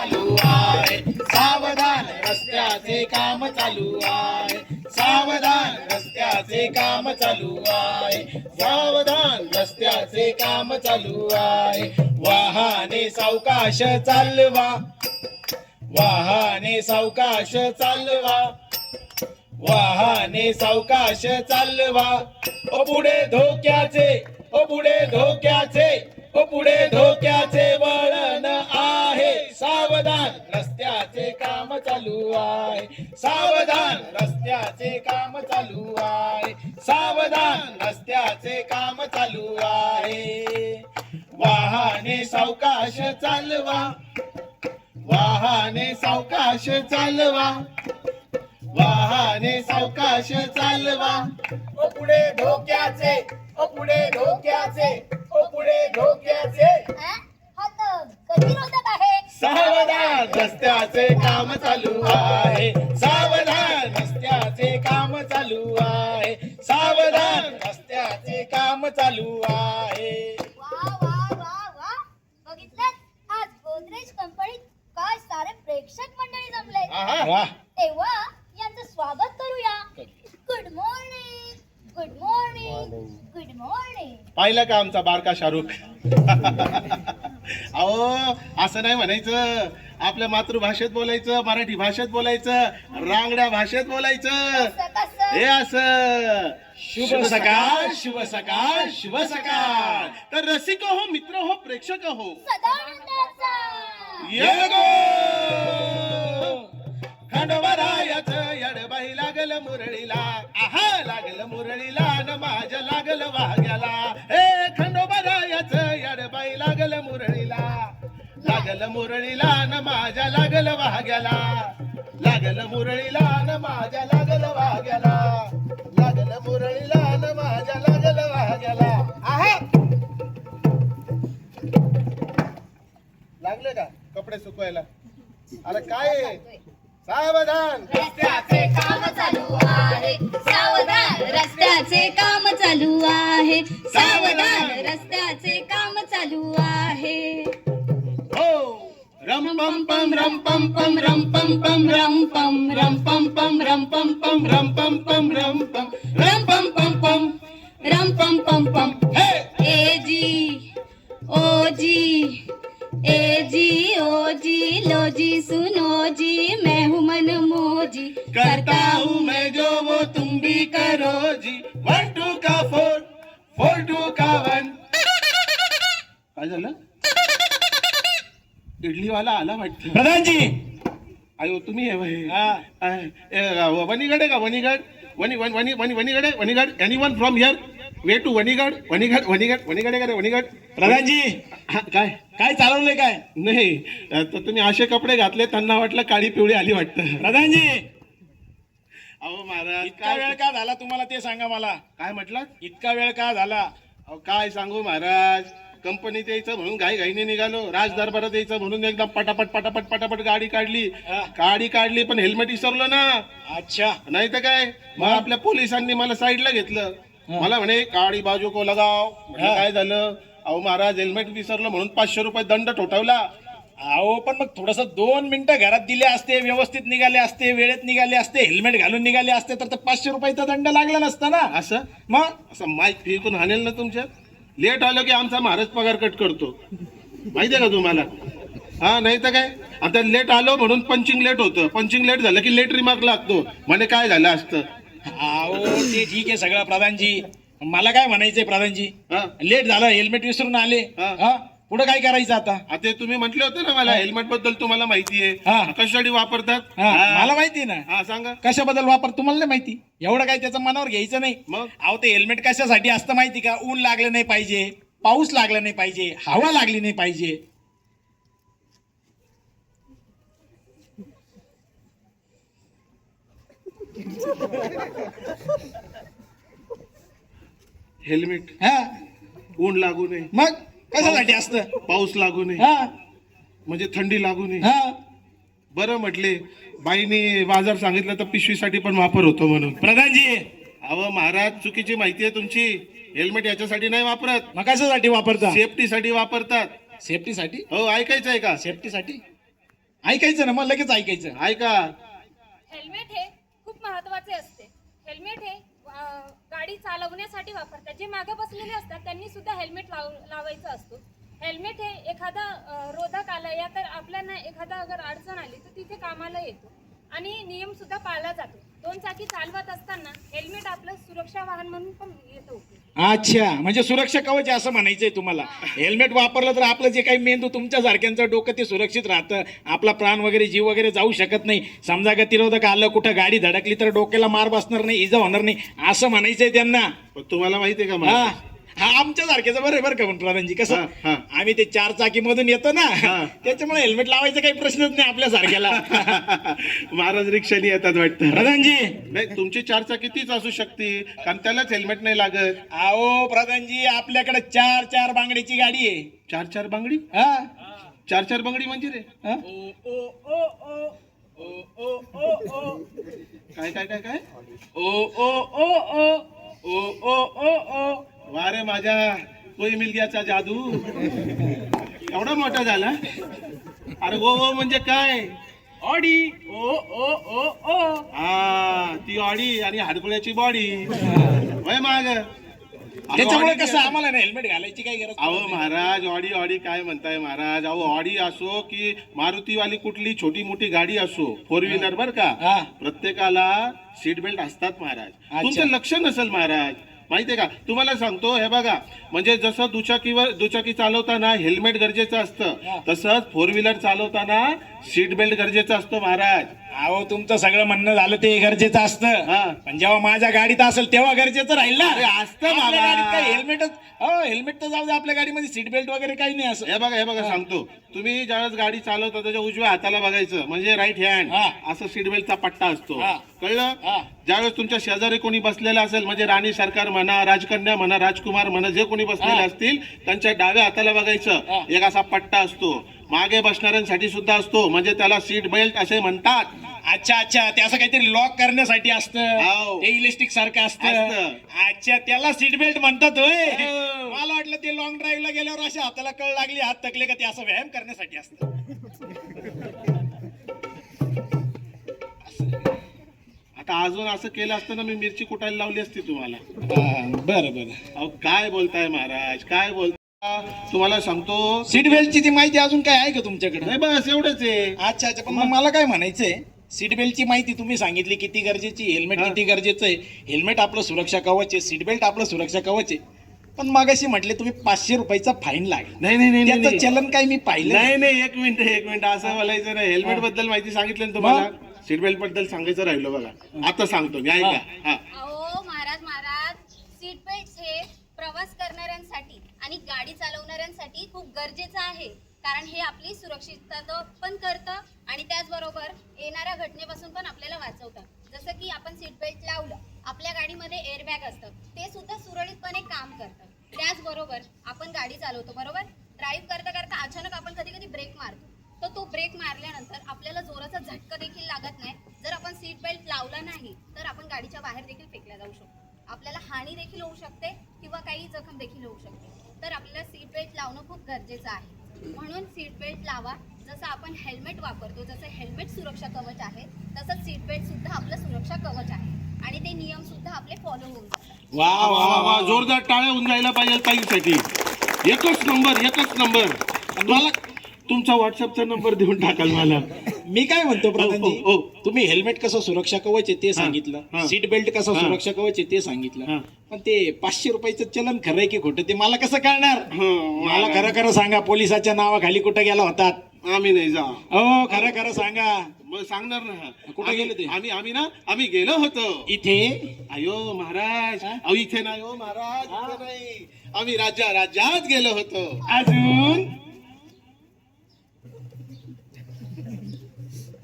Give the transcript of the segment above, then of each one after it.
चालू आहे, सावधान रस्त्याचे काम चालू आहे, सावधान रस्त्याचे काम चालू आहे, सावधान रस्त्याचे काम चालू आहे. वाहने सावकाश चालवा, वाहने सावकाश चालवा, वाहने सावकाश चालवा. ओ पुढे धोक्याचे, ओ पुढे धोक्याचे, ओ पुढे धोक्याचे वळण आहे. सावधान रस्त्याचे काम चालू आहे, सावधान रस्त्याचे काम चालू आहे, सावधान रस्त्याचे काम चालू आहे. वाहने सावकाश चालवा, वाहने सावकाश चालवा, वाहने सावकाश चालवा. ओ पुढे धोक्याचे, ओ पुढे धोक्याचे, ओ पुढे धोक्याचे. सावधान रस्त्याचे काम चालू आहे, सावधान रस्त्याचे काम चालू आहे, सावधान रस्त्याचे काम चालू आहे. आज गोदरेज कंपनीत काय सारे प्रेक्षक मंडळी जमले. वाह. तेव्हा यांचं स्वागत करूया. Good morning, good morning, good morning. पाहिलं का आमचा बारका शाहरुख? अहो असं नाही म्हणायचं, आपल्या मातृभाषेत बोलायचं, मराठी भाषेत बोलायचं, रांगड्या भाषेत बोलायचं. हे असं शुभ सकाळ, शुभ सकाळ, शुभ सकाळ. तर रसिक हो, मित्र हो, प्रेक्षक हो, ये गो खंडोबारायाच यडबाई लागल मुरळीला, आहा लागल मुरळीला न माझ्या लागल वाघ्याला. हे खंडोबारायाच यडबाई लागल मुरळीला, लागल मुरळीला न माझ्या लागल वाघ्याला, लागल मुरळीला न माझ्या लागल वाघ्याला, लागल मुरळीला न माझ्या लागल वाघ्याला. आहा लागले का कपडे सुकवायला? अरे काय सावधान रस्त्याचे काम चालू आहे, सावधान रस्त्याचे काम चालू आहे, सावधान रस्त्याचे काम चालू आहे. हो रम पम पम रम पम पम रम पम पम रम पम रम पम पम रम पम पम रम पम पम रम पम रम पम पम पम रम पम पम पम. हे ए जी ओ जी, ए जी ओ जी, लो जी सुनो जी, मैं हूँ मन मोजी, करता हूँ मैं जो वो तुम भी करो जी. 1 2 का 4 4 2 का 1. काय झालं? इडलीवाला आला वाटतं. प्रधानजी अयो तुम्ही वणीगड का Vanigad Vanigad Vanigad anyone from here way to Vanigad Vanigad Vanigad Vanigad का रे वणीगड? प्रधानजी काय काय चालवलंय काय? नाही तर तुम्ही असे कपडे घातले त्यांना वाटलं काळी पिवळी आली वाटतं. प्रधानजी अहो महाराज इतका वेळ का झाला तुम्हाला ते सांगा मला. काय म्हटलं? इतका वेळ का झाला? अहो काय सांगू महाराज, कंपनीत यायचं म्हणून घाई घाईने निघालो, राज दरबारात यायचं म्हणून एकदम पटापट पटापट पटापट गाडी काढली पण हेल्मेट विसरलो ना. अच्छा नाही तर काय मग आपल्या पोलिसांनी मला साईडला घेतलं. मला म्हणे काळी बाजू को लगाव. काय झालं? अहो महाराज हेल्मेट विसरलं म्हणून 500 रुपये दंड ठोठावला. अहो पण मग थोडस 2 मिनिटं घरात दिले असते, व्यवस्थित निघाले असते, वेळेत निघाले असते, हेल्मेट घालून निघाले असते तर 500 रुपयाचा दंड लागला नसता ना. असं मग असं माईक फिरकून हाणेल ना तुमच्यात. लेट आलं की आमचा महाराज पगार कट करतो, माहितीये का तुम्हाला? हा नाही तर काय आता लेट आलो म्हणून पंचिंग लेट होतं, पंचिंग लेट झालं की लेट रिमार्क लागतो. म्हणे काय झालं असतं? अहो ते ठीक आहे सगळं प्रधानजी, मला काय म्हणायचंय प्रधानजी, हा लेट झालं, हेल्मेट विसरून आले, हा पुढे काय करायचं आता? आता तुम्ही म्हटले होते ना मला हेल्मेट बद्दल तुम्हाला माहिती आहे, हा. कशासाठी वापरतात? मला माहिती ना. हा सांगा. कशाबद्दल वापर तुम्हाला नाही माहिती? एवढं काय त्याचं मनावर घ्यायचं नाही. मग? अहो ते हेल्मेट कशासाठी असतं माहिती का? ऊन लागलं नाही पाहिजे, पाऊस लागला नाही पाहिजे, हवा लागली नाही पाहिजे. हेल्मेट हा ऊन लागू नये, मग कशासाठी असतं? पाऊस लागू नये, हा म्हणजे थंडी लागू नये. हा बरं म्हटले बाईनी बाजार सांगितलं तर पिशवीसाठी पण वापर होतो म्हणून. प्रधानजी अहो महाराज चुकीची माहिती आहे तुमची. हेल्मेट याच्यासाठी नाही वापरत, मग कशासाठी वापरता? सेफ्टीसाठी वापरतात. सेफ्टीसाठी? हो ऐकायचं आहे का? सेफ्टीसाठी ऐकायचं ना मग लगेच ऐकायचं. ऐका. हेल्मेट हे खूप महत्वाचे असते. हेल्मेट हे गाडी चालवण्यासाठी वापरतात. जे मागे बसलेले असतात त्यांनी सुद्धा हेल्मेट लावायचं असतो. हेल्मेट हे एखादा रोधक आला या तर आपल्याला एखादा अगर अडचण आली तर तिथे कामाला येतो आणि नियम सुद्धा पाळला जातो. 2 चाकी चालवत असताना हेल्मेट आपलं सुरक्षा वाहन म्हणून पण येतो. अच्छा, म्हणजे सुरक्षा कवच आहे असं म्हणायचंय तुम्हाला. हेल्मेट वापरलं तर आपलं जे काही मेंदू तुमच्या सारख्यांचं डोकं ते सुरक्षित राहतं. आपला प्राण वगैरे जीव वगैरे जाऊ शकत नाही. समजा गतिरोधक आलं, कुठं गाडी धडकली तर डोक्याला मार बसणार नाही, इजा होणार नाही असं म्हणायचंय त्यांना. पण तुम्हाला माहितीये का हा मला? हा आमच्या सारख्याचं बरं आहे बरं का पण प्रधानजी. कसं हा, हा. आम्ही ते 4 चाकी मधून येतो ना, हा. त्याच्यामुळे हेल्मेट लावायचा काही प्रश्नच नाही आपल्या सारख्याला. महाराज रिक्षाने येतात वाटतं. प्रधानजी नाही, तुमची 4 चाकी तीच असू शकते कारण त्यालाच हेल्मेट नाही लागत. आओ प्रधानजी आपल्याकडे 4 बांगडीची गाडी आहे. 4 बांगडी? हा 4 बांगडी म्हणजे रे? हा? काय काय काय काय? ओ ओ ओ ओ ओ ओ ओ ओ वा रे माझ्या कोई मिल गयाचा जादू. एवढा मोठा झाला. अरे ओ म्हणजे काय? ऑडी ओ ओ ओ ओ. हा ती ऑडी आणि हाडकुळ्याची बॉडी वय माग. त्याच्यामुळे कसं आम्हाला ना हेल्मेट घालायची काही गरज अहो पडत नाही. महाराज ऑडी काय म्हणताय महाराज? अहो ऑडी असो की मारुतीवाली कुठली छोटी मोठी गाडी असो, 4 व्हीलर बर का, हा. प्रत्येकाला सीट बेल्ट असतात महाराज. अच्छा. तुमचं लक्ष नसेल महाराज. माहितीये का तुम्हाला सांगतो, हे बघा म्हणजे जसं दुचाकी चालवताना हेल्मेट गरजेचं असतं हा. तसंच 4 व्हीलर चालवताना सीट बेल्ट गरजेचं असतं महाराज. अहो तुमचं सगळं म्हणणं झालं ते गरजेचं असतं, हा. पण जेव्हा माझ्या गाडीत असेल तेव्हा गरजेचं राहील ना. अरे, असतं आपल्या बाबा. गाडीत काही हेल्मेटच हेल्मेट तर जाऊ दे, आपल्या गाडीमध्ये सीट बेल्ट वगैरे काही नाही असं. हे बघा सांगतो, तुम्ही ज्यावेळेस गाडी चालवता त्याच्या उजव्या हाताला बघायचं म्हणजे राईट हँड, हा. असं सीट बेल्टचा पट्टा असतो. हा. कळलं? हा. ज्यावेळेस तुमच्या शेजारी कोणी बसलेला असेल म्हणजे राणी सरकार म्हणा, राजकन्या म्हणा, राजकुमार म्हणा, जे कोणी बसलेले हा. असतील त्यांच्या डाव्या हाताला हा. बघायचं, एक असा पट्टा असतो. मागे बसणाऱ्यांसाठी सुद्धा असतो म्हणजे त्याला सीट बेल्ट असे म्हणतात. अच्छा ते असं काहीतरी लॉक करण्यासाठी असतं, हाव. ते इलेक्ट्रिक सारखं असतं. असतं. अच्छा त्याला सीट बेल्ट म्हणतात होय. हो. मला वाटलं ते लॉंग ड्राईव्हला गेल्यावर अशा हाताला कळ लागली, हात थकले का ते असं व्यायाम करण्यासाठी असतं. आता अजून असं केलं असतं ना मी मिरची कुटायला लावली असती तुम्हाला. बरं अहो काय बोलताय महाराज, काय बोलता? तुम्हाला सांगतो, सीट बेल्टची ती माहिती अजून काय आहे का तुमच्याकडे? नाही बस एवढंच आहे. अच्छा पण मग मला काय म्हणायचंय, सीट बेल्टची माहिती तुम्ही सांगितली किती गरजेची, हेल्मेट हा. किती गरजेचं आहे. हेल्मेट आपलं सुरक्षा कवच आहे, सीट बेल्ट आपलं सुरक्षा कवच आहे. पण मगाशी म्हटले तुम्ही 500 रुपयाचा फाईन लागेल. नाही त्याचं चलन काय मी पाहिलं नाही एक मिनिट असं बोलायचं नाही. हेल्मेट बद्दल माहिती सांगितलं ना तुम्हाला, सीट बेल्ट बद्दल सांगायचं राहिलो बघा. आता सांगतो मी, ऐका. हा. अहो महाराज सीट बेल्ट हे प्रवास करणाऱ्यांसाठी आणि गाडी चालवणाऱ्यांसाठी खूप गरजेचं आहे. कारण हे आपली सुरक्षितता पण करतं आणि त्याचबरोबर येणाऱ्या घटनेपासून पण आपल्याला वाचवतं. जसं की आपण सीट बेल्ट लावलं, आपल्या गाडीमध्ये एअरबॅग असतं, ते सुद्धा सुरळीतपणे काम करतं. त्याचबरोबर आपण गाडी चालवतो बरोबर, ड्राईव्ह करता करता अचानक आपण कधी कधी ब्रेक मारतो, तर तो ब्रेक मारल्यानंतर आपल्याला जोराचा झटका देखील लागत नाही. जर आपण सीट बेल्ट लावला नाही तर आपण गाडीच्या बाहेर देखील फेकल्या जाऊ शकतो, आपल्याला हानी देखील होऊ शकते किंवा काही जखम देखील होऊ शकते. तर आपल्याला सीट बेल्ट लावणं खूप गरजेचं आहे. म्हणून सीट बेल्ट लावा. जसं आपण हेल्मेट वापरतो, जसं हेल्मेट सुरक्षा कवच आहे, तसंच सीट बेल्ट सुद्धा आपलं सुरक्षा कवच आहे आणि ते नियम सुद्धा आपले फॉलो होऊन जातात. वा वा वा जोरदार टाळ्या होऊन जायला पाहिजे ताईसाठी. एकच नंबर. मला तुमचा व्हॉट्सअपचा नंबर देऊन टाकाल मला. मी काय म्हणतो प्रधानजी, हो. तुम्ही हेल्मेट कसं सुरक्षा कवच आहे ते हा. सांगितलं, सीट बेल्ट कसं सुरक्षा कवच आहे ते सांगितलं, हा. पण ते 500 रुपयाचं चलन खरं आहे की खोटं ते मला कसं कळणार? हं, मला खरं सांगा, पोलिसाच्या नावाखाली कुठं गेला होतात? आम्ही नाही जा. हो खरं सांगा. मग सांगणार ना. कुठे गेले ते? आम्ही गेलो होतो इथे अयो महाराज. अहो इथे नाही हो महाराज, इथे नाही. आम्ही राज्यात गेलो होतो. अजून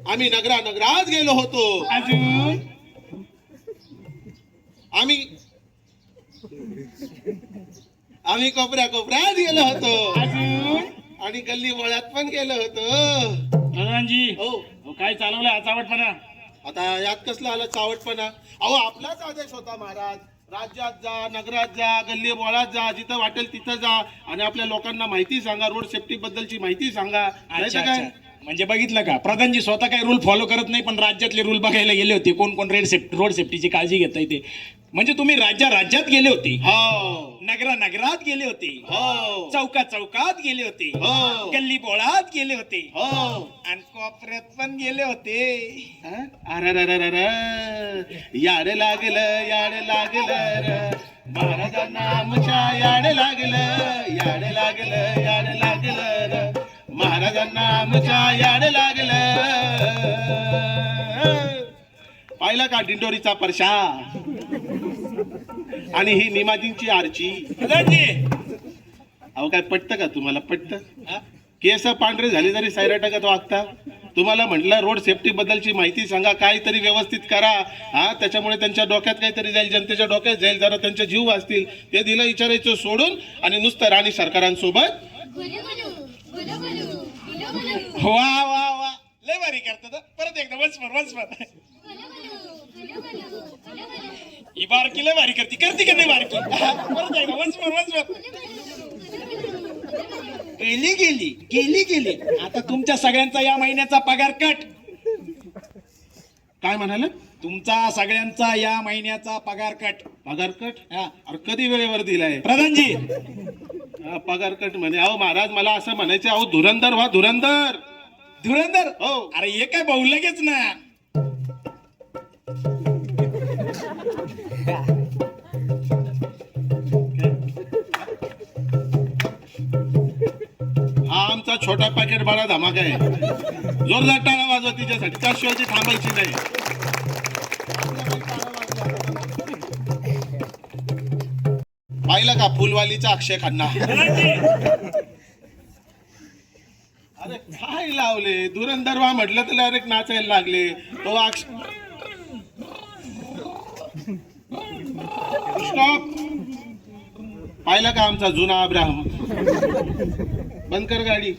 आम्ही नगरात गेलो होतो. अजून आम्ही कोपऱ्यात गेलो होतो अजून आणि गल्ली बोळ्यात पण गेलो होतो. प्रधानजी हो काय चालवलं अचावटपणा? आता यात कसलं आलं चावटपणा? अहो आपलाच आदेश होता महाराज, राज्यात जा, नगरात जा, गल्ली बोळात जा, जिथं वाटेल तिथं जा आणि आपल्या लोकांना माहिती सांगा, रोड सेफ्टी बद्दलची माहिती सांगा. नाही तर काय? म्हणजे बघितलं का प्रधानजी स्वतः काही रूल फॉलो करत नाही, पण राज्यातले रूल बघायला गेले होते. कोण कोण रोड सेफ्टीची काळजी घेता येते. म्हणजे तुम्ही राज्यात गेले होते, हो नगरात गेले होते, हो चौकात गेले होते, हो. गल्ली बोळात गेले होते, हो आणि कोपऱ्यात पण गेले होते. अरे याड लागलं र महाराजांना आमच्या याड लागलं र महाराजांना आमच्या याड लागलं. पाहिला का दिंडोरीचा परशा आणि ही निमाजींची आरची. प्रधानजी, अहो काय पटतं का तुम्हाला? पटतं? केस पांढरे झाले तरी सैराटागत वागता. तुम्हाला म्हटलं रोड सेफ्टी बद्दलची माहिती सांगा, काहीतरी व्यवस्थित करा. त्याच्यामुळे त्यांच्या डोक्यात काहीतरी जाईल, जनतेच्या डोक्यात जाईल, जरा त्यांचे जीव वाचतील. ते दिलं विचारायचं सोडून आणि नुसतं राणी सरकारांसोबत. वा वा वा, लय भारी करतात. परत एकदा वन्स मोर. ही बारकी लय भारी करते का नाही बारकी? परत एकदा वन्स मोर. गेली. आता तुमच्या सगळ्यांचा या महिन्याचा पगार कट. काय म्हणाल? तुमचा सगळ्यांचा या महिन्याचा पगार कट. पगार कट? हा. अरे कधी वेळेवर दिलाय? प्रधानजी, पगार कट म्हणे. अहो महाराज, मला असं म्हणायचं, अहो धुरंदर व्हा, धुरंदर. हो. अरे हे काय भाऊ लगेच ना. हा आमचा छोटा पॅकेट बाळा धमाका आहे. जोरदार टाळा वाजवा तिच्यासाठी, त्याशिवाय ती थांबायची नाही. पाहिलं का फुलवालीचा अक्षय खन्ना? अरे काय लावले? धुरंदर व्हा म्हटलं तर डायरेक्ट नाचायला लागले. तो स्टॉप. पाहिलं का आमचा जुना अब्राहम? बंद कर गाडी.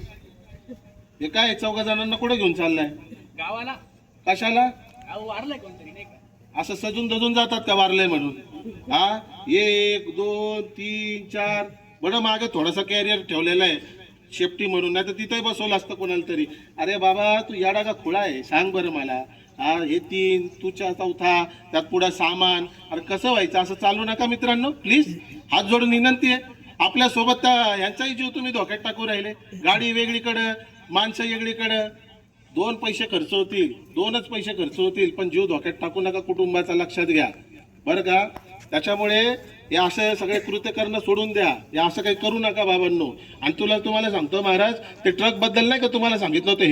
हे काय 14 जणांना कुठे घेऊन चाललाय? गावाला. कशाला? वारलाय कोणतरी नाही का? असं सजून दजून जातात का वारलंय म्हणून? 1 2 3 4 बरं मागे थोडासा कॅरियर ठेवलेला आहे सेफ्टी म्हणून, नाही तर तिथे बसवलं असतं कोणाला तरी. अरे बाबा, तू याडा का खुळा आहे? सांग बरं मला. हे 3, तुझ्या 4था, त्यात पुढं सामान. अरे कसं व्हायचं? असं चालू नका मित्रांनो, प्लीज. हात जोडून विनंती आहे. आपल्या सोबत यांचाही जीव तुम्ही धोक्यात टाकू राहिले. गाडी वेगळीकडं, माणसं वेगळीकडं. 2 पैसे खर्च होतील, 2च पैसे खर्च होतील, पण जीव धोक्यात टाकू नका. कुटुंबाचा लक्षात घ्या बरं का. त्याच्यामुळे हे असं सगळे कृत्य करणं सोडून द्या. हे असं काही करू नका बाबांनो. आणि तुम्हाला सांगतो महाराज, ते ट्रक बद्दल नाही का तुम्हाला सांगितलं होतं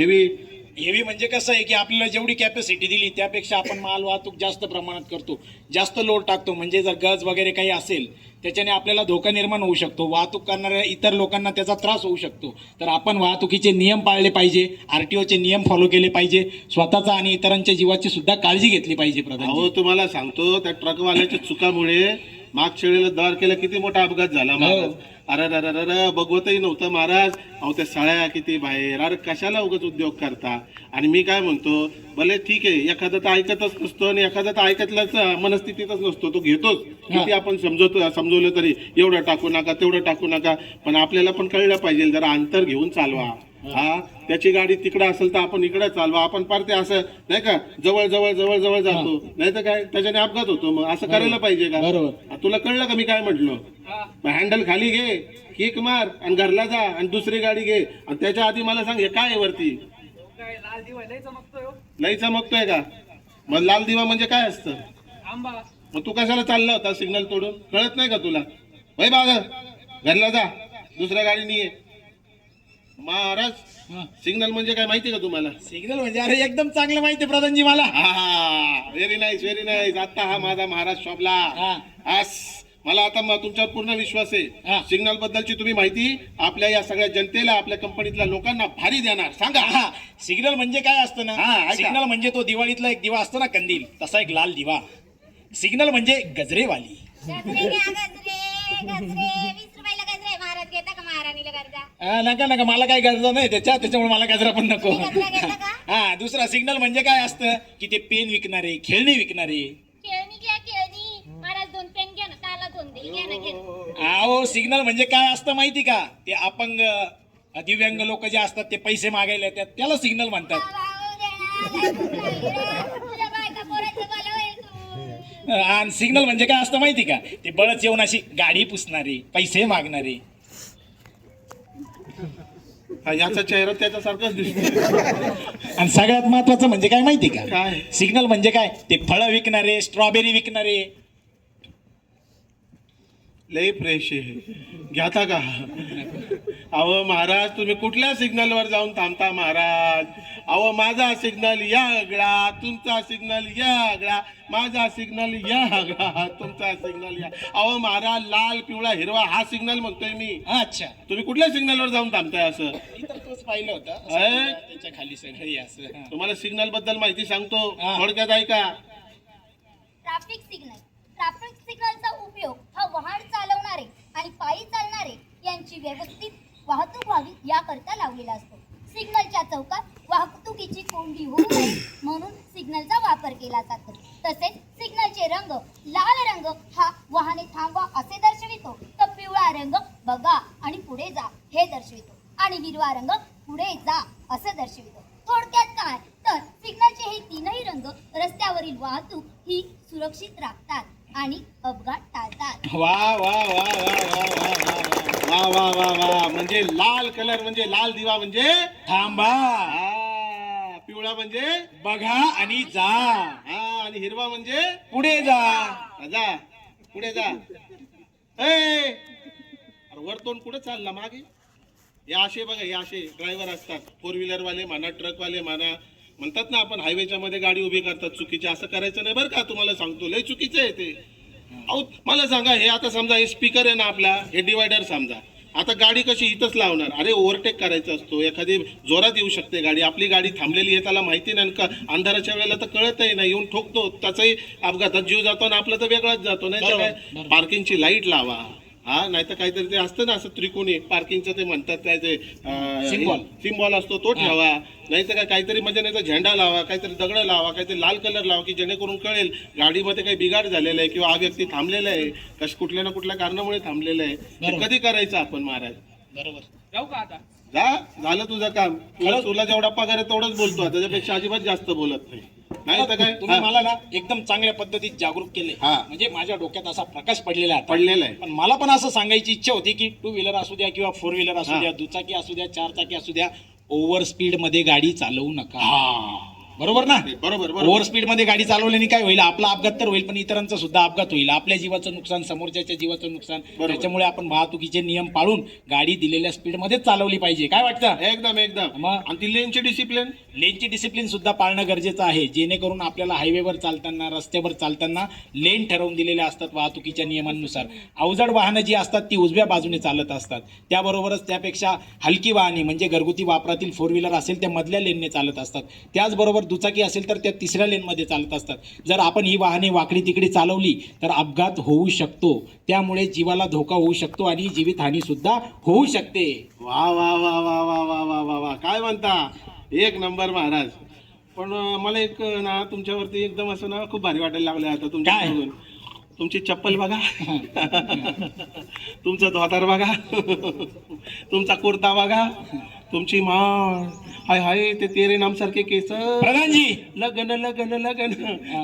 हेवी म्हणजे कसं आहे की आपल्याला जेवढी कॅपॅसिटी दिली त्यापेक्षा आपण माल वाहतूक जास्त प्रमाणात करतो, जास्त लोड टाकतो. म्हणजे जर गज वगैरे काही असेल त्याच्याने आपल्याला धोका निर्माण होऊ शकतो, वाहतूक करणाऱ्या इतर लोकांना त्याचा त्रास होऊ शकतो. तर आपण वाहतुकीचे नियम पाळले पाहिजे, RTOचे नियम फॉलो केले पाहिजे, स्वतःचा आणि इतरांच्या जीवाची सुद्धा काळजी घेतली पाहिजे. प्रधान, हो तुम्हाला सांगतो, त्या ट्रकवाल्याच्या चुकामुळे मागच्या वेळेला द्वारकेला किती मोठा अपघात झाला महाराज. अरे बघवतही नव्हतं महाराज. अहो त्या सळ्या किती बाहेर. अरे कशाला उगाच उद्योग करता? आणि मी काय म्हणतो, भले ठीक आहे, एखादा तर ऐकतच नसतो आणि एखादा तर ऐकतलाच मनस्थितीतच नसतो, तो घेतोच. किती आपण समजवलं तरी एवढं टाकू नका, तेवढं टाकू नका. पण आपल्याला पण कळलं पाहिजे, जरा अंतर घेऊन चालवा. त्याची गाडी तिकडे असेल तर आपण इकडे चालवा. आपण पार ते असं नाही का जवळ जातो, नाही तर काय त्याच्याने अपघात होतो. मग असं करायला पाहिजे का? बरोबर. तुला कळलं का मी काय म्हटलो? हँडल खाली घे, किक मार आणि घरला जा आणि दुसरी गाडी घे. आणि त्याच्या आधी मला सांग, हे काय आहे वरती? लई चमकतोय का? मग लाल दिवा म्हणजे काय असतं? मग तू कशाला चालला होता सिग्नल तोडून? कळत नाही का तुला? वय बागा, घरला जा, दुसऱ्या गाडीने ये. महाराज, सिग्नल म्हणजे काय माहिती का तुम्हाला? सिग्नल म्हणजे अरे एकदम चांगलं माहिती आहे प्रधानजी मला. Very nice. आता हा माझा महाराज शोभला. मला आता तुमच्यावर पूर्ण विश्वास आहे. सिग्नल बद्दलची तुम्ही माहिती आपल्या या सगळ्या जनतेला, आपल्या कंपनीतल्या लोकांना भारी देणार. सांगा. सिग्नल म्हणजे काय असतं ना? सिग्नल म्हणजे तो दिवाळीतला एक दिवा असतो ना, कंदील, तसा एक लाल दिवा. सिग्नल म्हणजे गजरेवाली. नका मला काय गरजा नाही त्याच्यामुळे मला गजरा पण नको. दुसरा सिग्नल म्हणजे काय असतं की ते पेन विकणारे, खेळणी विकणारे. महाराज 2 पेन घ्या ना, त्याला 2 दे. घ्या ना. अहो सिग्नल म्हणजे काय असतं माहिती का? ते अपंग, दिव्यांग लोक जे असतात ते पैसे मागायला येतात त्याला सिग्नल म्हणतात. तुझ्या बायका पोराचं भलं होईल तू. आणि सिग्नल म्हणजे काय असतं माहिती का? ते बळच येऊन अशी गाडी पुसणारे, पैसे मागणारे. याचा चेहरा त्याच्यासारखाच दिसतो. आणि सगळ्यात महत्वाचं म्हणजे काय माहिती का? काय? सिग्नल म्हणजे काय? ते फळं विकणारे, स्ट्रॉबेरी विकणारे. लई फ्रेश आहे, घ्याता का? अहो महाराज, तुम्ही कुठल्या सिग्नलवर जाऊन थांबता महाराज? अहो माझा सिग्नल या आगळा, तुमचा सिग्नल या आगळा, माझा सिग्नल या आगळा, तुमचा सिग्नल या. अहो महाराज, लाल पिवळा हिरवा हा सिग्नल म्हणतोय मी. अच्छा, तुम्ही कुठल्या सिग्नलवर जाऊन थांबताय असं? इथं तोच पाहिलं होतं. अय? त्याच्या खाली सगळं असं. हा. तुम्हाला सिग्नल बद्दल माहिती सांगतो, हा. थोडक्यात ऐका. ट्रॅफिक सिग्नलचा उपयोग हा वाहन चालवणारे आणि पायी चालणारे यांची व्यवस्थित वाहतूक व्हावी याकरता लावलेला असतो. सिग्नलच्या चौकात वाहतुकीची कोंडी होऊ नये म्हणून सिग्नलचा वापर केला जातो. तसेच सिग्नलचे रंग, लाल रंग हा वाहने थांबवा असे दर्शवितो, तर पिवळा रंग बघा आणि पुढे जा हे दर्शवितो, आणि हिरवा रंग पुढे जा असं दर्शवितो. थोडक्यात काय तर सिग्नलचे हे तीनही रंग रस्त्यावरील वाहतूक ही सुरक्षित राखतात आणि अपघात टाळतात. वा वा वा वा वा वा वा वा वा वा वा, म्हणजे लाल कलर म्हणजे लाल दिवा म्हणजे थांबा, पिवळा म्हणजे बघा आणि जा, आणि हिरवा म्हणजे पुढे जा. जा पुढे जा. अरे वर तोंड कुठे चालला मागे? या असे बघा, हे असे ड्रायव्हर असतात, फोर व्हीलर वाले म्हणा, ट्रक वाले म्हणा, म्हणतात ना आपण हायवेच्या मध्ये गाडी उभी करतात चुकीचे. असं करायचं नाही बरं का, तुम्हाला सांगतो, लय चुकीचं आहे ते. अहो मला सांगा, हे आता समजा हे स्पीकर आहे ना आपला, हे डिवायडर समजा, आता गाडी कशी इथंच लावणार? अरे ओव्हरटेक करायचा असतो, एखादी जोरात येऊ शकते गाडी, आपली गाडी थांबलेली आहे त्याला माहिती नाही का, अंधाराच्या वेळेला तर कळतही नाही, येऊन ठोकतो, त्याचाही अपघातात जीव जातो आणि आपला तर वेगळाच जातो. नाही तर काय, पार्किंगची लाईट लावा. हा, नाही तर काहीतरी ते असतं ना असं त्रिकोणी पार्किंगचं, ते म्हणतात काय ते सिम्बॉल असतो तो ठेवा. नाही तर काय काहीतरी म्हणजे, नाही तर झेंडा लावा, काहीतरी दगड लावा, काहीतरी लाल कलर लावा, की जेणेकरून कळेल गाडीमध्ये काही बिघाड झालेला आहे किंवा हा व्यक्ती थांबलेला आहे, कुठल्या ना कुठल्या कारणामुळे थांबलेला आहे. ते कधी करायचं आपण महाराज? बरोबर. जाऊ का आता? जा, झालं तुझं काम. तुला जेवढा पगार आहे तेवढंच बोलतो, त्याच्यापेक्षा अजिबात जास्त बोलत नाही. नाही तर काय, तुम्ही मला ना एकदम चांगल्या पद्धतीत जागरूक केले. हा. म्हणजे माझ्या डोक्यात असा प्रकाश पडलेला आहे. आहे. पण मला पण असं सांगायची इच्छा होती की टू व्हीलर असू द्या किंवा फोर व्हीलर असू द्या, दुचाकी असू द्या, चार चाकी असू द्या, ओव्हर स्पीड मध्ये गाडी चालवू नका. बरोबर ना? बरोबर ओव्हर स्पीड मध्ये गाडी चालवल्याने काय होईल? आपला अपघात तर होईल, पण इतरांचा सुद्धा अपघात होईल. आपल्या जीवाचं नुकसान, समोरच्याच्या जीवाचं नुकसान. त्याच्यामुळे आपण वाहतुकीचे नियम पाळून गाडी दिलेल्या स्पीड मध्ये चालवली पाहिजे. काय वाटतं? एकदम एकदम. मग आणि ती लेनची डिसिप्लिन, लेनची डिसिप्लिन सुद्धा पाळणं गरजेचं आहे, जेणेकरून आपल्याला हायवेवर चालताना, रस्त्यावर चालताना लेन ठरवून दिलेल्या असतात वाहतुकीच्या नियमांनुसार. अवजड वाहनं जी असतात ती उजव्या बाजूने चालत असतात. त्याबरोबरच त्यापेक्षा हलकी वाहने म्हणजे घरगुती वापरातील फोर व्हीलर असेल त्या मधल्या लेनने चालत असतात. त्याचबरोबर दुचाकी असेल तर त्या तिसऱ्या लेनमध्ये चालत असतात. जर आपण ही वाहने वाकडी तिकडे चालवली तर अपघात होऊ शकतो. त्यामुळे जीवाला धोका होऊ शकतो आणि जीवितहानी सुद्धा होऊ शकते. वा वा वा वा वा वा वा वा वा, काय म्हणता? एक नंबर महाराज. पण मला एक ना तुमच्यावरती एकदम असं ना खूप भारी वाटायला लागलं आता तुमच्या काय? बघून. तुमची चप्पल बघा, तुमचं धोतर बघा, तुमचा कुर्ता बघा, तुमची मान, हाय हाय ते तेरे नाम सारखे केस, प्रधानजी लगन लगन लगन,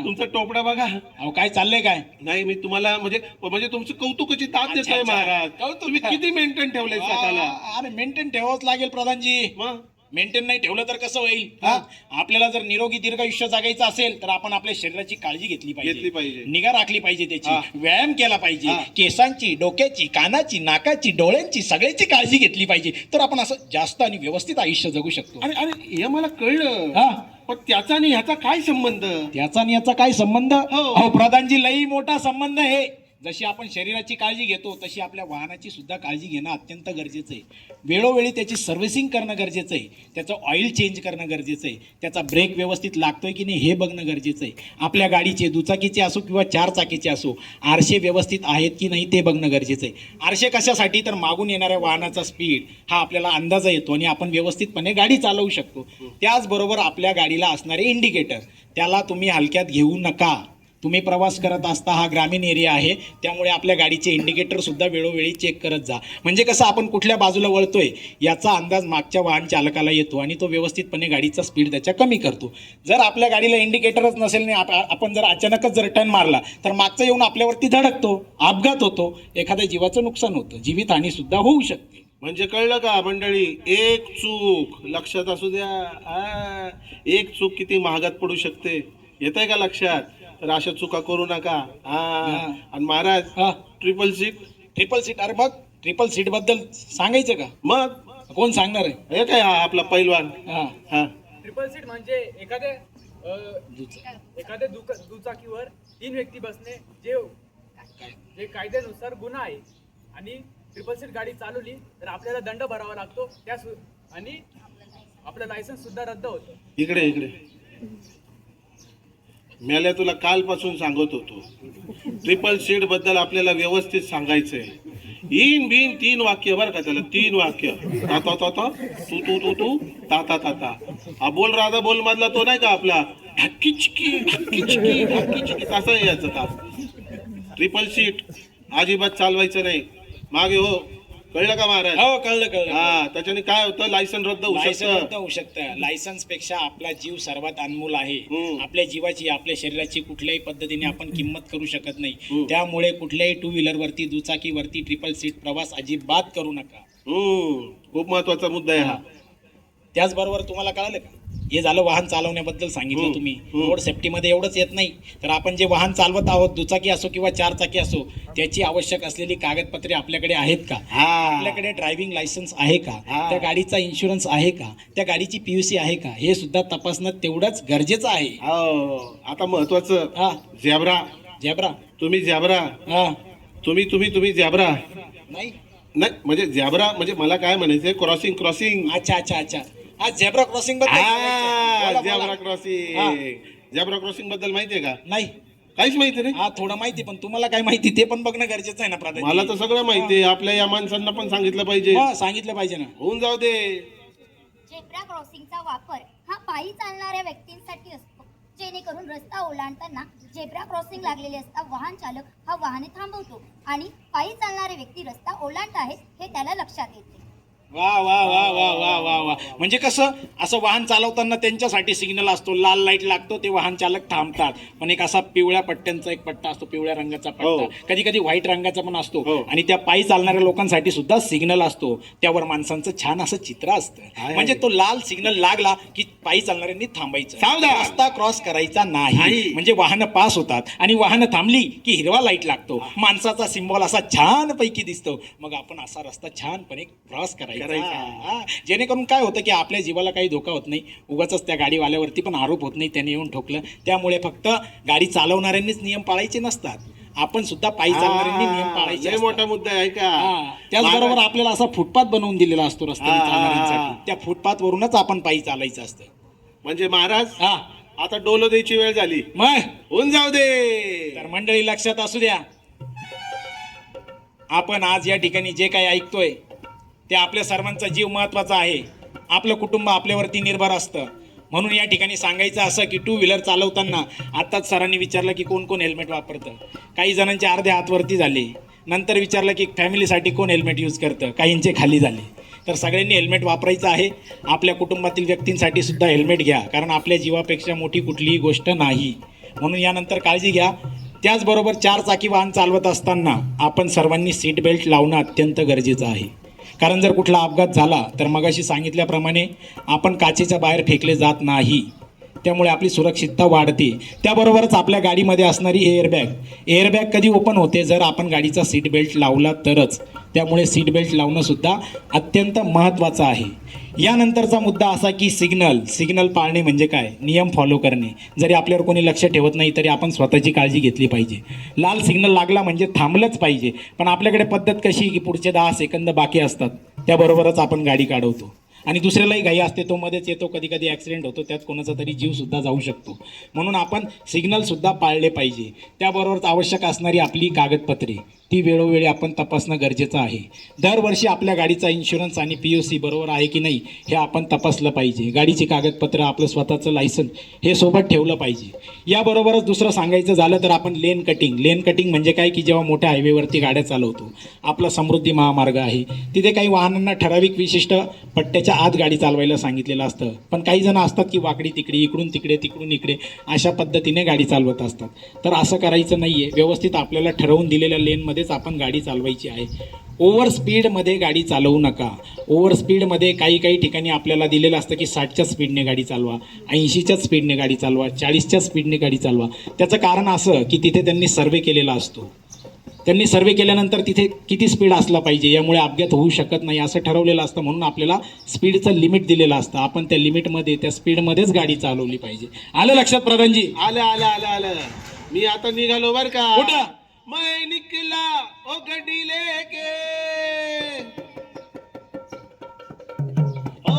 तुमचा टोपडा बघा. अहो काय चाललंय काय? नाही मी तुम्हाला म्हणजे तुमचं कौतुकाची ताप देतोय महाराज. तुम्ही किती मेंटेन ठेवलंय स्वतःला? अरे मेंटेन ठेवावंच लागेल प्रधानजी. मग मेंटेन नाही ठेवलं तर कसं होईल? हा? आपल्याला जर निरोगी दीर्घायुष्य जगायचं असेल तर आपण आपल्या शरीराची काळजी घेतली पाहिजे, निगा राखली पाहिजे, त्याची व्यायाम केला पाहिजे, केसांची, डोक्याची, कानाची, नाकाची, डोळ्यांची, सगळ्याची काळजी घेतली पाहिजे. तर आपण असं जास्त आणि व्यवस्थित आयुष्य जगू शकतो. अरे अरे हे मला कळलं, हा, पण त्याचा आणि ह्याचा काय संबंध? त्याचा आणि याचा काय संबंध? हो. अहो प्रधानजी, लई मोठा संबंध आहे. जशी आपण शरीराची काळजी घेतो तशी आपल्या वाहनाची सुद्धा काळजी घेणं अत्यंत गरजेचं आहे. वेळोवेळी त्याची सर्व्हिसिंग करणं गरजेचं आहे, त्याचं ऑइल चेंज करणं गरजेचं आहे, त्याचा ब्रेक व्यवस्थित लागतोय की नाही हे बघणं गरजेचं आहे. आपल्या गाडीचे, दुचाकीचे असो किंवा चार चाकीचे असो, आरशे व्यवस्थित आहेत की नाही ते बघणं गरजेचं आहे. आरशे कशासाठी? तर मागून येणाऱ्या वाहनाचा स्पीड हा आपल्याला अंदाजा येतो आणि आपण व्यवस्थितपणे गाडी चालवू शकतो. त्याचबरोबर आपल्या गाडीला असणारे इंडिकेटर, त्याला तुम्ही हलक्यात घेऊ नका. तुम्ही प्रवास करत असता हा ग्रामीण एरिया आहे, त्यामुळे आपल्या गाडीचे इंडिकेटर सुद्धा वेळोवेळी चेक करत जा. म्हणजे कसं आपण कुठल्या बाजूला वळतोय याचा अंदाज मागच्या वाहन चालकाला येतो आणि तो व्यवस्थितपणे गाडीचा स्पीड त्याच्या कमी करतो. जर आपल्या गाडीला इंडिकेटरच नसेल आणि आपण जर अचानकच जर टर्न मारला तर मागचं येऊन आपल्यावरती धडकतो, अपघात होतो, एखाद्या जीवाचं नुकसान होतं, जीवितहानी सुद्धा होऊ शकते. म्हणजे कळलं का मंडळी, एक चूक लक्षात असू द्या. एक चूक किती महागात पडू शकते, येत आहे का लक्षात? तर अशा चुका करू नका. आणि महाराज हा, ट्रिपल सीट. Triple seat. अरे मग ट्रिपल सीट बद्दल सांगायचं का? मग कोण सांगणार आहे? हे काय, हा आपला पैलवान. हा, हा ट्रिपल सीट म्हणजे एखाद्या दुचाकीवर 3 व्यक्ती बसणे जे कायद्यानुसार गुन्हा आहे. आणि ट्रिपल सीट गाडी चालवली तर आपल्याला दंड भरावा लागतो आणि आपलं लायसन्स सुद्धा रद्द होतं. इकडे इकडे मेल्या, तुला कालपासून सांगत होतो ट्रिपल सीट बद्दल आपल्याला व्यवस्थित सांगायचंय. इन बिन 3 वाक्य बरं का, त्याला 3 वाक्य. ता ता ता ता, तू तू तू तू, ता ता ता ता. हा बोल राधा बोल मधला तो नाही का आपला, ढक्की चिकी ढक्की चिकी ढक्की चिकी, तसं आहे याचं काम. ट्रिपल सीट अजिबात चालवायचं नाही मागे. हो, कळलं का महाराज? हो, कळलं कळलं. हा, त्याच्याने काय होतं, लायसन रद्द होऊ लायसन शकतं. रद्द होऊ शकतं. लायसन्स पेक्षा आपला जीव सर्वात अनमोल आहे. हम्म. आपल्या जीवाची, आपल्या शरीराची कुठल्याही पद्धतीने आपण किंमत करू शकत नाही. हम्म. त्यामुळे कुठल्याही 2 व्हीलरवरती, दुचाकीवरती ट्रिपल सीट प्रवास अजिबात करू नका. खूप महत्वाचा मुद्दा आहे हा. त्याचबरोबर तुम्हाला कळालं का, हे झालं वाहन चालवण्याबद्दल सांगितलं तुम्ही. रोड सेफ्टीमध्ये एवढंच येत नाही, तर आपण जे वाहन चालवत आहोत, दुचाकी असो किंवा 4 चाकी असो, त्याची आवश्यक असलेली कागदपत्रे आपल्याकडे आहेत का? आपल्याकडे ड्रायव्हिंग लायसन्स आहे का? त्या गाडीचा इन्शुरन्स आहे का? त्या गाडीची PUC आहे का? हे सुद्धा तपासणं तेवढंच गरजेचं आहे. हो, आता महत्वाचं, हा, झेब्रा. झेब्रा. तुम्ही झेब्रा. हा, तुम्ही झेब्रा नाही. नाही, म्हणजे झेब्रा म्हणजे मला काय म्हणायचंय, क्रॉसिंग. अच्छा अच्छा अच्छा. हा, झेब्रा क्रॉसिंग बद्दल बोला, झेब्रा बोला. क्रॉसिंग. झेब्रा क्रॉसिंग बद्दल माहितीये का? नाही. काहीच माहिती नाही. हा, थोडं माहिती, पण तुम्हाला काय माहिती ते पण बघणं गरजेचं आहे ना प्राधान्य. मला तर सगळं माहिती आहे. आपल्या या माणसांना पण सांगितलं पाहिजे. सांगितलं पाहिजे ना. होऊन जाऊ दे. झेब्रा क्रॉसिंगचा वापर हा पायी चालणाऱ्या व्यक्तींसाठी असतो, जेणेकरून रस्ता ओलांडताना झेब्रा क्रॉसिंग लागलेले असता वाहन चालक हा वाहने थांबवतो आणि पायी चालणारे व्यक्ती रस्ता ओलांडत आहेत हे त्याला लक्षात येते. वा वा वा वा वा वा वा. म्हणजे कसं, असं वाहन चालवताना त्यांच्यासाठी सिग्नल असतो, लाल लाईट लागतो, ते वाहन चालक थांबतात. पण एक असा पिवळ्या पट्ट्यांचा एक पट्टा असतो, पिवळ्या रंगाचा पट्टा, कधी कधी व्हाईट रंगाचा पण असतो. आणि त्या पायी चालणाऱ्या लोकांसाठी सुद्धा सिग्नल असतो, त्यावर माणसांचं छान असं चित्र असतं. म्हणजे तो लाल सिग्नल लागला की पायी चालणाऱ्यांनी थांबायचं, रस्ता क्रॉस करायचा नाही. म्हणजे वाहनं पास होतात आणि वाहनं थांबली की हिरवा लाईट लागतो, माणसाचा सिम्बॉल असा छान पैकी दिसतो. मग आपण असा रस्ता छानपणे क्रॉस करायचा. जेणेकरून काय होतं की आपल्या जीवाला काही धोका होत नाही, उगाच त्या गाडीवाल्यावरती पण आरोप होत नाही, त्याने येऊन ठोकलं. त्यामुळे फक्त गाडी चालवणाऱ्यांनीच नियम पाळायचे नसतात, आपण सुद्धा पायी चालणाऱ्यांनी नियम पाळायचे असतात. मोठा मुद्दा आहे का? त्याचबरोबर आपल्याला असा फुटपाथ बनवून दिलेला असतो रस्त्याने चालणाऱ्यांसाठी, त्या फुटपाथ वरूनच आपण पायी चालायचं असतं. म्हणजे महाराज, हा, आता डोलो द्यायची वेळ झाली. मग होऊन जाऊ दे. तर मंडळी लक्षात असू द्या, आपण आज या ठिकाणी जे काही ऐकतोय ते आपल्या सर्वांचा जीव महत्त्वाचा आहे. आपलं कुटुंब आपल्यावरती निर्भर असतं. म्हणून या ठिकाणी सांगायचं असं की 2 व्हीलर चालवताना आत्ताच सरांनी विचारलं की कोण कोण हेल्मेट वापरतं. काही जणांचे अर्धे हातवरती झाले. नंतर विचारलं की फॅमिलीसाठी कोण हेल्मेट यूज करतं, काहींचे खाली झाले. तर सगळ्यांनी हेल्मेट वापरायचं आहे. आपल्या कुटुंबातील व्यक्तींसाठी सुद्धा हेल्मेट घ्या, कारण आपल्या जीवापेक्षा मोठी कुठलीही गोष्ट नाही. म्हणून यानंतर काळजी घ्या. त्याचबरोबर 4 चाकी वाहन चालवत असताना आपण सर्वांनी सीट बेल्ट लावणं अत्यंत गरजेचं आहे. कारण जर कुठला अपघात झाला तर मगाशी सांगितल्याप्रमाणे आपण काचेच्या बाहेर फेकले जात नाही, त्यामुळे आपली सुरक्षितता वाढते. त्याबरोबरच आपल्या गाडीमध्ये असणारी एअरबॅग कधी ओपन होते, जर आपण गाडीचा सीट बेल्ट लावला तरच. त्यामुळे सीट बेल्ट लावणं सुद्धा अत्यंत महत्त्वाचं आहे. यानंतरचा मुद्दा असा की सिग्नल पाळणे म्हणजे काय, नियम फॉलो करणे. जरी आपल्यावर कोणी लक्ष ठेवत नाही तरी आपण स्वतःची काळजी घेतली पाहिजे. लाल सिग्नल लागला म्हणजे थांबलंच पाहिजे. पण आपल्याकडे पद्धत कशी की पुढचे 10 सेकंद बाकी असतात, त्याबरोबरच आपण गाडी काढवतो. आणि दुसऱ्यालाही घाई असते, तो मध्येच येतो, कधी कधी ॲक्सिडेंट होतो, त्यात कोणाचा तरी जीवसुद्धा जाऊ शकतो. म्हणून आपण सिग्नलसुद्धा पाळले पाहिजे. त्याबरोबरच आवश्यक असणारी आपली कागदपत्रे ती वेळोवेळी आपण तपासणं गरजेचं आहे. दरवर्षी आपल्या गाडीचा इन्शुरन्स आणि POC बरोबर आहे की नाही हे आपण तपासलं पाहिजे. गाडीची कागदपत्र, आपलं स्वतःचं लायसन हे सोबत ठेवलं पाहिजे. याबरोबरच दुसरं सांगायचं झालं तर आपण लेन कटिंग म्हणजे काय की जेव्हा मोठ्या हायवेवरती गाड्या चालवतो, आपला समृद्धी महामार्ग आहे, तिथे काही वाहनांना ठराविक विशिष्ट पट्ट्याच्या आत गाडी चालवायला सांगितलेलं असतं. पण काही जण असतात की वाकडी तिकडी, इकडून तिकडे तिकडून इकडे अशा पद्धतीने गाडी चालवत असतात. तर असं करायचं नाही आहे. व्यवस्थित आपल्याला ठरवून दिलेल्या लेनमध्येच आपण गाडी चालवायची आहे. ओव्हर स्पीडमध्ये गाडी चालवू नका. ओव्हर स्पीडमध्ये काही ठिकाणी आपल्याला दिलेलं असतं की 60च्या स्पीडने गाडी चालवा, 80च्या स्पीडने गाडी चालवा, 40च्या स्पीडने गाडी चालवा. त्याचं कारण असं की तिथे त्यांनी सर्वे केलेला असतो. त्यांनी सर्वे केल्यानंतर तिथे किती स्पीड असला पाहिजे, यामुळे अपघात होऊ शकत नाही असं ठरवलेलं असतं. म्हणून आपल्याला स्पीडचं लिमिट दिलेलं असतं. आपण त्या लिमिटमध्ये, त्या स्पीडमध्येच गाडी चालवली पाहिजे. आलं लक्षात प्रधानजी? आलं. मी आता निघालो बर का. कुठं? मैं निकला ओ गड्डी लेके ओ,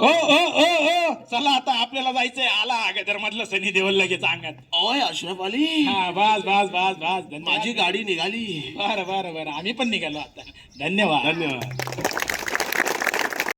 ओ, ओ, ओ, ओ चला आता आपल्याला जायचंय. आला अगोदर मधलं सनी देवल लगेच अंगात. ओय अशरफ अली, हा बस धन्यवाद. माझी गाडी निघाली. बरं आम्ही पण निघालो आता. धन्यवाद.